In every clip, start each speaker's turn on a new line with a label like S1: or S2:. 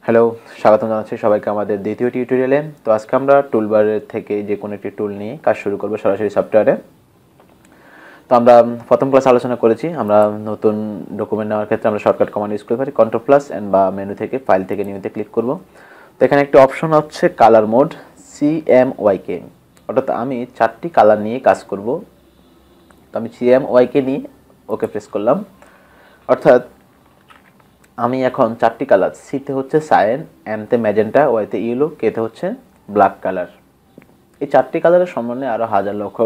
S1: Hello, স্বাগতম জানাচ্ছি সবাইকে আমাদের দ্বিতীয় টিউটোরিয়ালে। তো আজকে আমরা টুলবারের থেকে যে কোনো একটি টুল নিয়ে কাজ শুরু করব সরাসরি সফটওয়্যারে। তো আমরা প্রথম ক্লাস আলোচনা করেছি আমরা নতুন ডকুমেন্ট নেওয়ার ক্ষেত্রে আমরা শর্টকাট কমান্ড ইউজ করতে পারি কন্ট্রোল প্লাস এন্ড বা মেনু থেকে ফাইল থেকে নিউতে ক্লিক করব। তো এখানে একটা অপশন হচ্ছে কালার মোড CMYK, অর্থাৎ আমি 4টি কালার নিয়ে কাজ করব। তো আমি CMYK নিয়ে ওকে প্রেস করলাম, অর্থাৎ আমি এখন 4টি কালার, সিতে হচ্ছে সায়ান, এমতে ম্যাজেন্টা, ওয়াইতে ইয়েলো, কেতে হচ্ছে ব্ল্যাক কালার। এই 4টি কালারের সম্বন্ধে আরও হাজার লক্ষ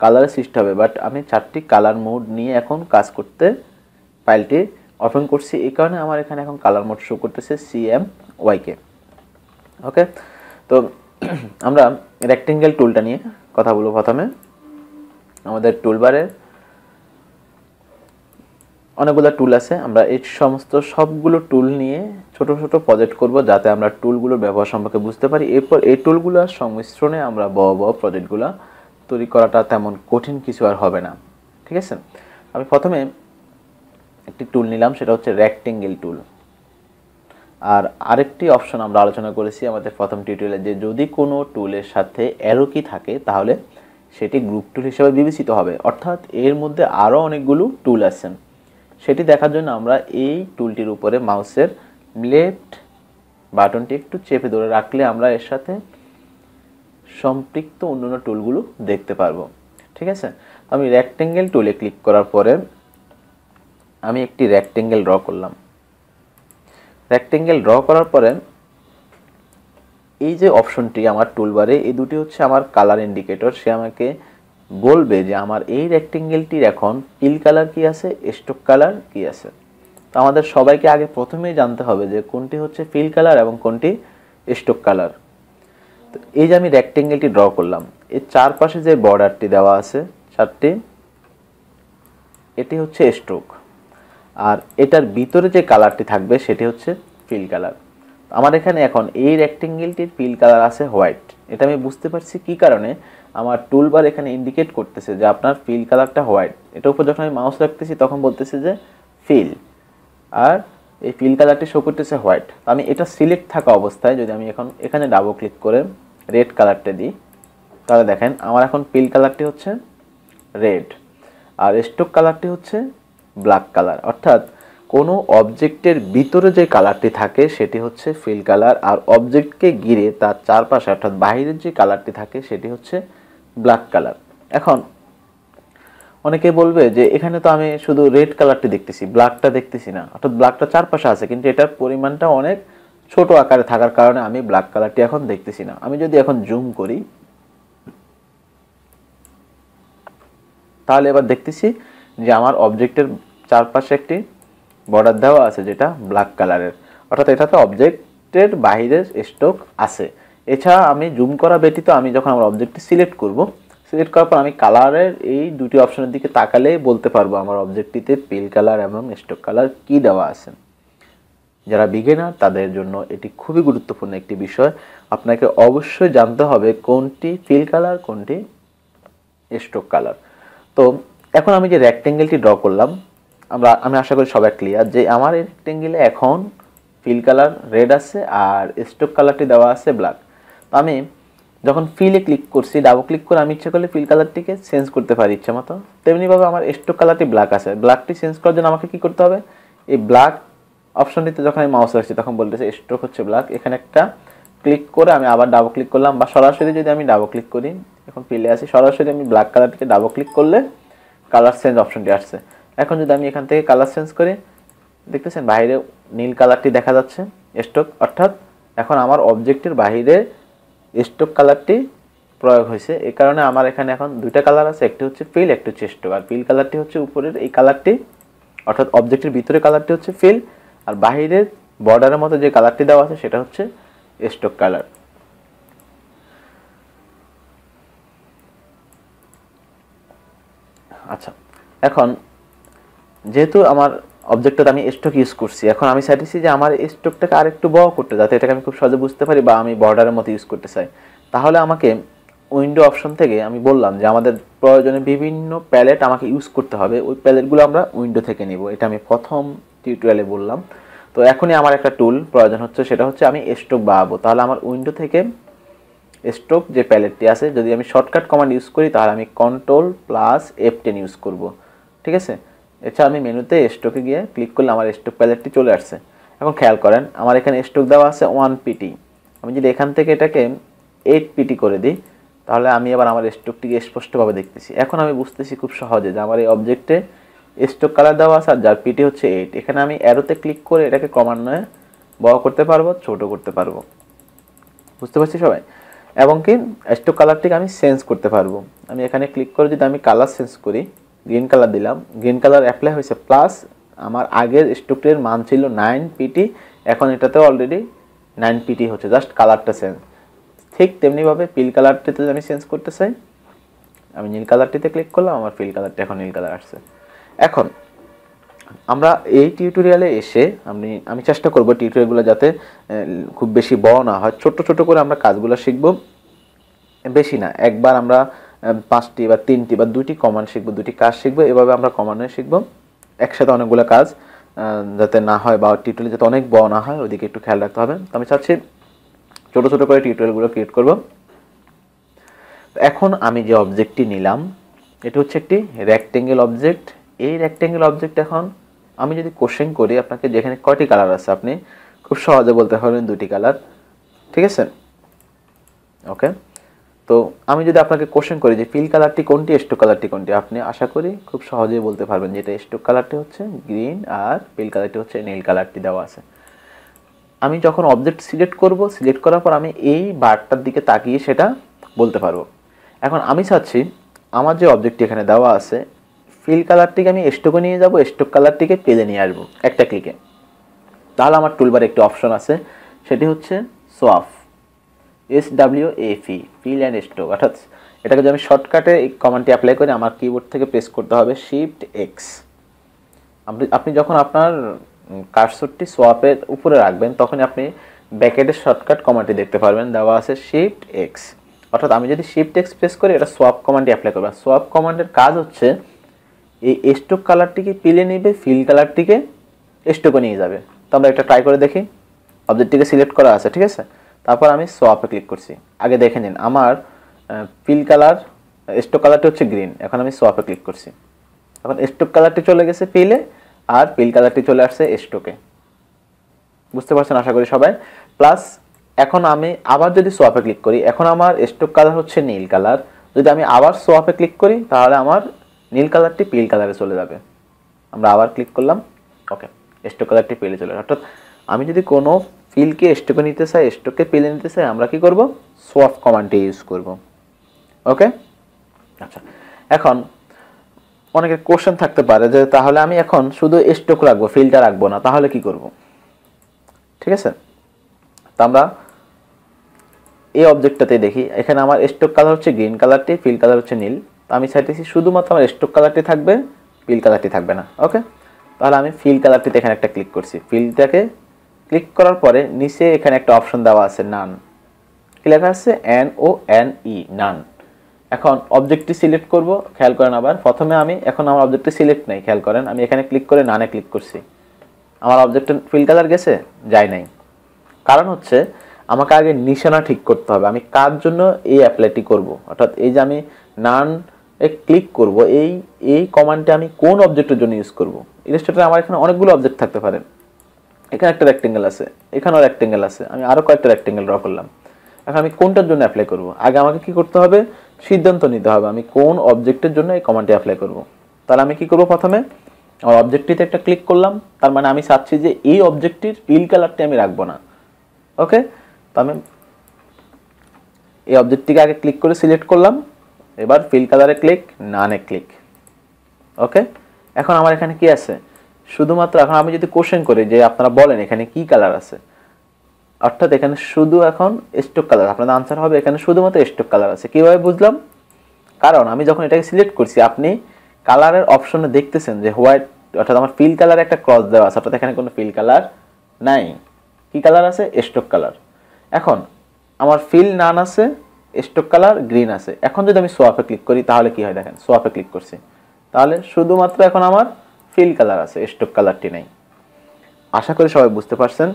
S1: কালারের সৃষ্টি হবে, বাট আমি 4টি কালার মোড নিয়ে এখন কাজ করতে ফাইলটি ওপেন করছি। এই কারণে আমার এখানে এখন কালার মোড শো করতেছে CMYK। ওকে, তো আমরা রেক্টেঙ্গেল টুলটা নিয়ে কথা বলবো। প্রথমে আমাদের টুলবারে অনেকগুলো টুল আছে, আমরা এই সমস্ত সবগুলো টুল নিয়ে ছোট ছোট প্রজেক্ট করব যাতে আমরা টুলগুলোর ব্যবহার সম্পর্কে বুঝতে পারি। এরপর এই টুলগুলোর সংমিশ্রণে আমরা বড় বড় প্রজেক্টগুলো তৈরি করাটা তেমন কঠিন কিছু আর হবে না। ঠিক আছে, আমি প্রথমে একটি টুল নিলাম, সেটা হচ্ছে রেক্টেঙ্গেল টুল। আর আরেকটি অপশন আমরা আলোচনা করেছি আমাদের প্রথম টিউটোরিয়ালে, যে যদি কোনো টুলের সাথে অ্যারো কি থাকে তাহলে সেটি গ্রুপ টুল হিসেবে বিবেচিত হবে, অর্থাৎ এর মধ্যে আরও অনেকগুলো টুল আছে। সেটি দেখার জন্য আমরা এই টুলটির উপরে মাউসের লেফট বাটনটি একটু চেপে ধরে রাখলে আমরা এর সাথে সম্পৃক্ত অন্যান্য টুলগুলো দেখতে পারবো। ঠিক আছে, আমি রেক্টেঙ্গেল টুলে ক্লিক করার পরে আমি একটি রেক্টেঙ্গেল ড্র করলাম। রেক্টেঙ্গেল ড্র করার পরে এই যে অপশনটি আমার টুলবারে, এই দুটি হচ্ছে আমার কালার ইন্ডিকেটর। সে আমাকে বলবে যে আমার এই রেক্টেঙ্গেলটির এখন ফিল কালার কি আছে, স্ট্রোক কালার কি আছে। তো আমাদের সবাইকে আগে প্রথমেই জানতে হবে যে কোনটি হচ্ছে ফিল কালার এবং কোনটি স্ট্রোক কালার। তো এই যে আমি রেক্টেঙ্গেলটি ড্র করলাম, এর চারপাশে যে বর্ডারটি দেওয়া আছে 4টি, এটি হচ্ছে স্ট্রোক, আর এটার ভিতরে যে কালারটি থাকবে সেটি হচ্ছে ফিল কালার। আমার এখানে এখন এই রেক্টেঙ্গেলটির ফিল কালার আছে হোয়াইট। এটা আমি বুঝতে পারছি কি কারণে, আমার টুলবার এখানে ইন্ডিকেট করতেছে যে আপনার ফিল কালারটা হোয়াইট। এটার উপর যখন আমি মাউস রাখতেছি তখন বলতেছে যে ফিল, আর এই ফিল কালারটি শো করতেছে হোয়াইট। আমি এটা সিলেক্ট থাকা অবস্থায় যদি আমি এখন এখানে ডাবল ক্লিক করে রেড কালারটা দিই, তাহলে দেখেন আমার এখন ফিল কালারটি হচ্ছে রেড আর স্ট্রোক কালারটি হচ্ছে ব্ল্যাক কালার। অর্থাৎ কোনো অবজেক্টের ভিতরে যে কালারটি থাকে সেটি হচ্ছে ফিল কালার, আর অবজেক্টকে ঘিরে তার চারপাশে অর্থাৎ বাইরের যে কালারটি থাকে সেটি হচ্ছে ব্ল্যাক কালার। এখন অনেকে বলবে যে এখানে তো আমি শুধু রেড কালারটি দেখতেছি, ব্ল্যাকটা দেখতেছি না, অর্থাৎ ব্ল্যাকটা চারপাশে আছে কিন্তু এটার পরিমাণটা অনেক ছোট আকারে থাকার কারণে আমি ব্ল্যাক কালারটি এখন দেখতেছি না। আমি যদি এখন জুম করি তাহলে এবার দেখতেছি যে আমার অবজেক্টের চারপাশে একটি বর্ডার দেওয়া আছে যেটা ব্ল্যাক কালারের, অর্থাৎ এটাতে অবজেক্টের বাইরের স্ট্রোক আছে। এছাড়া আমি জুম করা ব্যতীত আমি যখন আমার অবজেক্টটি সিলেক্ট করব, সিলেক্ট করার পর আমি কালারের এই দুটি অপশনের দিকে তাকালেই বলতে পারবো আমার অবজেক্টটিতে ফিল কালার এবং স্ট্রোক কালার কি দেওয়া আছে। যারা বিগিনার তাদের জন্য এটি খুবই গুরুত্বপূর্ণ একটি বিষয়। আপনাকে অবশ্যই জানতে হবে কোনটি ফিল কালার কোনটি স্ট্রোক কালার। তো এখন আমি যে রেক্টেঙ্গেলটি ড্র করলাম, আমি আশা করি সবাই ক্লিয়ার যে আমার এই রেক্টেঙ্গেলে এখন ফিল কালার রেড আছে আর স্ট্রোক কালারটি দেওয়া আছে ব্ল্যাক। তো আমি যখন ফিলে ক্লিক করছি, ডাবল ক্লিক করে আমি ইচ্ছা করলে ফিল কালারটিকে চেঞ্জ করতে পারি ইচ্ছা মতো। তেমনিভাবে আমার স্ট্রোক কালারটি ব্ল্যাক আছে, ব্ল্যাকটি চেঞ্জ করার জন্য আমাকে কী করতে হবে, এই ব্ল্যাক অপশনটিতে যখন আমি মাউস রাখছি তখন বলতেছে স্ট্রোক হচ্ছে ব্ল্যাক, এখানে একটা ক্লিক করে আমি আবার ডাবল ক্লিক করলাম, বা সরাসরি যদি আমি ডাবল ক্লিক করি, এখন ফিলে আসি, সরাসরি আমি ব্ল্যাক কালারটিকে ডাবল ক্লিক করলে কালার চেঞ্জ অপশনটি আসছে। এখন যদি আমি এখান থেকে কালার চেঞ্জ করি, দেখতেছেন বাইরে নীল কালারটি দেখা যাচ্ছে স্ট্রোক, অর্থাৎ এখন আমার অবজেক্টের বাইরে স্ট্রোক কালারটি প্রয়োগ হয়েছে। এই কারণে আমার এখানে এখন দুইটা কালার আছে, একটি হচ্ছে ফিল একটি হচ্ছে স্ট্রোক। আর ফিল কালারটি হচ্ছে উপরের এই কালারটি, অর্থাৎ অবজেক্টের ভিতরে কালারটি হচ্ছে ফিল, আর বাহিরের বর্ডারের মতো যে কালারটি দেওয়া আছে সেটা হচ্ছে স্ট্রোক কালার। আচ্ছা, এখন যেহেতু আমার অবজেক্টটা আমি স্ট্রোক ইউজ করছি, এখন আমি চাইতেছি যে আমার স্ট্রোকটাকে আরেকটু বড় করতে, যাতে এটাকে আমি খুব সহজে বুঝতে পারি বা আমি বর্ডারের মতো ইউজ করতে চাই। তাহলে আমাকে উইন্ডো অপশন থেকে আমি বললাম যে আমাদের প্রয়োজনে বিভিন্ন প্যালেট আমাকে ইউজ করতে হবে, ওই প্যালেটগুলো আমরা উইন্ডো থেকে নিব। এটা আমি প্রথম টিউটোরিয়ালে বললাম। তো এখনই আমার একটা টুল প্রয়োজন হচ্ছে, সেটা হচ্ছে আমি স্ট্রোক বাড়াবো। তাহলে আমার উইন্ডো থেকে স্ট্রোক যে প্যালেটটি আছে, যদি আমি শর্টকাট কমান্ড ইউজ করি তাহলে আমি Ctrl+F10 ইউজ করব, ঠিক আছে। এছাড়া আমি মেনুতে স্ট্রোকে গিয়ে ক্লিক করলে আমার স্ট্রোক প্যালেটটি চলে আসছে। এখন খেয়াল করেন আমার এখানে স্ট্রোক দেওয়া আছে 1pt। আমি যদি এখান থেকে এটাকে 8pt করে দিই তাহলে আমি আবার আমার স্ট্রোকটিকে স্পষ্টভাবে দেখতেছি। এখন আমি বুঝতেছি খুব সহজে যে আমার এই অবজেক্টে স্ট্রোক কালার দেওয়া আছে আর যার পিটি হচ্ছে 8। এখানে আমি অ্যারোতে ক্লিক করে এটাকে ক্রমান্বয়ে বড় করতে পারবো, ছোট করতে পারবো। বুঝতে পারছি সবাই? এবং কি স্ট্রোক কালারটিকে আমি চেঞ্জ করতে পারবো। আমি এখানে ক্লিক করে যদি আমি কালার চেঞ্জ করি, গ্রিন কালার দিলাম, গ্রিন কালার অ্যাপ্লাই হয়েছে, প্লাস আমার আগের স্ট্রোকটির মান ছিল 9pt, এখন এটাতে অলরেডি 9pt হচ্ছে, জাস্ট কালারটা চেঞ্জ। ঠিক তেমনিভাবে ফিল কালারটিতে আমি চেঞ্জ করতে চাই, আমি নীল কালারটিতে ক্লিক করলাম, আমার ফিল কালারটা এখন নীল কালার আসছে। এখন আমরা এই টিউটোরিয়ালে এসে আমি চেষ্টা করব টিউটোরিয়ালগুলো যাতে খুব বেশি বড় না হয়, ছোট ছোট করে আমরা কাজগুলো শিখব, বেশি না। একবার আমরা 5টি বা 3টি বা 2টি কমান্ড শিখব, 2টি কাজ শিখব, এভাবে আমরা কমান্ডে শিখব একসাথে অনেকগুলো কাজ যাতে না হয়, বা টিউটোরিয়াল যাতে অনেক বড় না হয় ওইদিকে একটু খেয়াল রাখতে হবে। তো আমি চাচ্ছি ছোট ছোট করে টিউটোরিয়ালগুলো ক্রিয়েট করব। এখন আমি যে অবজেক্টটি নিলাম এটা হচ্ছে একটি রেক্টেঙ্গেল অবজেক্ট। এই রেক্টেঙ্গেল অবজেক্ট এখন আমি যদি কোশ্চেন করি আপনাকে, যেখানে কয়টি কালার আছে আপনি খুব সহজে বলতে পারবেন 2টি কালার, ঠিক আছে। ওকে, তো আমি যদি আপনাকে কোশ্চেন করি যে ফিল কালারটি কোনটি, স্ট্রোক কালারটি কোনটি, আপনি আশা করি খুব সহজেই বলতে পারবেন যে এটা স্ট্রোক কালারটি হচ্ছে গ্রিন আর ফিল কালারটি হচ্ছে নীল কালারটি দেওয়া আছে। আমি যখন অবজেক্ট সিলেক্ট করব, সিলেক্ট করার পর আমি এই বারটার দিকে তাকিয়ে সেটা বলতে পারবো। এখন আমি চাচ্ছি আমার যে অবজেক্টটি এখানে দেওয়া আছে ফিল কালারটিকে আমি স্ট্রোকে নিয়ে যাব, স্ট্রোক কালারটিকে পেলে নিয়ে আসবো একটা ক্লিকে। তাহলে আমার টুলবারে একটি অপশন আছে, সেটি হচ্ছে swap, SWAP, fill and stroke. অর্থাৎ এটাকে যদি আমি শর্টকাটে এই কমান্ডটি অ্যাপ্লাই করি আমার কিবোর্ড থেকে প্রেস করতে হবে Shift+X। আপনি যখন আপনার কার্সরটি সোয়াপের উপরে রাখবেন তখন আপনি ব্যাকেটের শর্টকাট কমান্ডটি দেখতে পারবেন, দেওয়া আছে Shift+X। অর্থাৎ আমি যদি Shift+X প্রেস করি এটা সোয়াপ কমান্ডটি অ্যাপ্লাই করবে। সোয়াপ কমান্ডের কাজ হচ্ছে এই স্ট্রোক কালারটিকে পিলে নেবে, ফিল কালারটিকে স্ট্রোকে নিয়ে যাবে। তো আমরা একটা ট্রাই করে দেখি। অবজেক্টটিকে সিলেক্ট করা আছে, ঠিক আছে। তারপর আমি সোয়াপে ক্লিক করছি। আগে দেখে নিন আমার ফিল কালার, স্ট্রোক কালারটি হচ্ছে গ্রিন, এখন আমি সোয়াপে ক্লিক করছি। এখন স্ট্রোক কালারটি চলে গেছে ফিলে আর ফিল কালারটি চলে আসছে স্ট্রোকে। বুঝতে পারছেন আশা করি সবাই? প্লাস এখন আমি আবার যদি সোয়াপে ক্লিক করি, এখন আমার স্ট্রোক কালার হচ্ছে নীল কালার। যদি আমি আবার সোয়াপে ক্লিক করি তাহলে আমার নীল কালারটি পিল কালারে চলে যাবে। আমরা আবার ক্লিক করলাম, ওকে, স্ট্রোক কালারটি পিলে চলে। অর্থাৎ আমি যদি কোনো ফিলকে স্ট্রোকে নিতে চাই, স্ট্রোককে পিলে নিতে চাই, আমরা কি করব? সোয়াপ কমান্ডটি ইউজ করব। ওকে, আচ্ছা। এখন অনেকের কোশ্চেন থাকতে পারে যে তাহলে আমি এখন শুধু স্ট্রোক রাখবো, ফিলটা রাখবো না, তাহলে কি করব? ঠিক আছে, তো আমরা এই অবজেক্টটাতে দেখি এখানে আমার স্ট্রোক কালার হচ্ছে গ্রিন কালারটি, ফিল কালার হচ্ছে নীল। তো আমি চাইতেছি শুধুমাত্র আমার স্ট্রোক কালারটি থাকবে, ফিল কালারটি থাকবে না। ওকে, তাহলে আমি ফিল কালারটিতে এখানে একটা ক্লিক করছি। ফিলটাকে ক্লিক করার পরে নিচে এখানে একটা অপশন দেওয়া আছে নান, কি লেখা আছে? NONE, নান। এখন অবজেক্টটি সিলেক্ট করব, খেয়াল করেন আবার প্রথমে আমি এখন আমার অবজেক্টটি সিলেক্ট নাই, খেয়াল করেন আমি এখানে ক্লিক করে নানে ক্লিক করছি। আমার অবজেক্টের ফিল কালার গেছে? যায় নাই। কারণ হচ্ছে আমাকে আগে নিশানা ঠিক করতে হবে আমি কার জন্য এই অ্যাপ্লাইটি করব। অর্থাৎ এই যে আমি নান এ ক্লিক করব, এই কমান্ডটি আমি কোন অবজেক্টের জন্য ইউজ করব। ইলাস্ট্রেটরে আমার এখানে অনেকগুলো অবজেক্ট থাকতে পারে, এখানে একটা রেক্টেঙ্গেল আছে, এখানেও রেক্টেঙ্গেল আছে, আমি আরও কয়েকটা রেক্টেঙ্গেল ড্র করলাম। এখন আমি কোনটার জন্য অ্যাপ্লাই করব? আগে আমাকে কি করতে হবে? সিদ্ধান্ত নিতে হবে আমি কোন অবজেক্টের জন্য এই কমান্ডটি অ্যাপ্লাই করব। তাহলে আমি কি করব? প্রথমে আমার অবজেক্টটিতে একটা ক্লিক করলাম, তার মানে আমি চাচ্ছি যে এই অবজেক্টটির ফিল কালারটি আমি রাখবো না। ওকে, তো আমি এই অবজেক্টটিকে আগে ক্লিক করে সিলেক্ট করলাম, এবার ফিল কালারে ক্লিক, নানে ক্লিক। ওকে, এখন আমার এখানে কি আছে? শুধুমাত্র এখন আমি যদি কোশ্চেন করি যে আপনারা বলেন এখানে কি কালার আছে, অর্থাৎ এখানে শুধু এখন স্ট্রোক কালার, আপনাদের আনসার হবে এখানে শুধুমাত্র স্ট্রোক কালার আছে। কিভাবে বুঝলাম? কারণ আমি যখন এটাকে সিলেক্ট করছি আপনি কালারের অপশনে দেখতেছেন যে হোয়াইট, অর্থাৎ আমার ফিল কালারে একটা ক্রস দেওয়া আছে, অর্থাৎ এখানে কোনো ফিল কালার নাই। কি কালার আছে? Stroke colour. এখন আমার ফিল নান আছে, স্টক কালার গ্রিন আছে। এখন যদি আমি সোয়াপে ক্লিক করি তাহলে কি হয় দেখেন, সোয়াপে ক্লিক করছি, তাহলে শুধুমাত্র এখন আমার ফিল কালার আছে, স্টক কালারটি নেই। আশা করি সবাই বুঝতে পারছেন।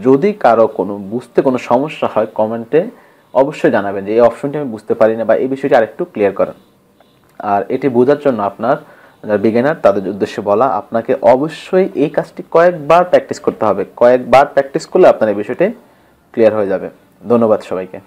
S1: যদি কারো বুঝতে কোনো সমস্যা হয় কমেন্টে অবশ্যই জানাবেন যে এই অপশনটি আমি বুঝতে পারি না বা এই বিষয়টি আরেকটু ক্লিয়ার করেন। আর এটি বোঝার জন্য আপনার যারা বিগিনার তাদের উদ্দেশ্যে বলা, আপনাকে অবশ্যই এই কাজটি কয়েকবার প্র্যাকটিস করতে হবে। কয়েকবার প্র্যাকটিস করলে আপনার এই বিষয়টি ক্লিয়ার হয়ে যাবে। ধন্যবাদ সবাইকে।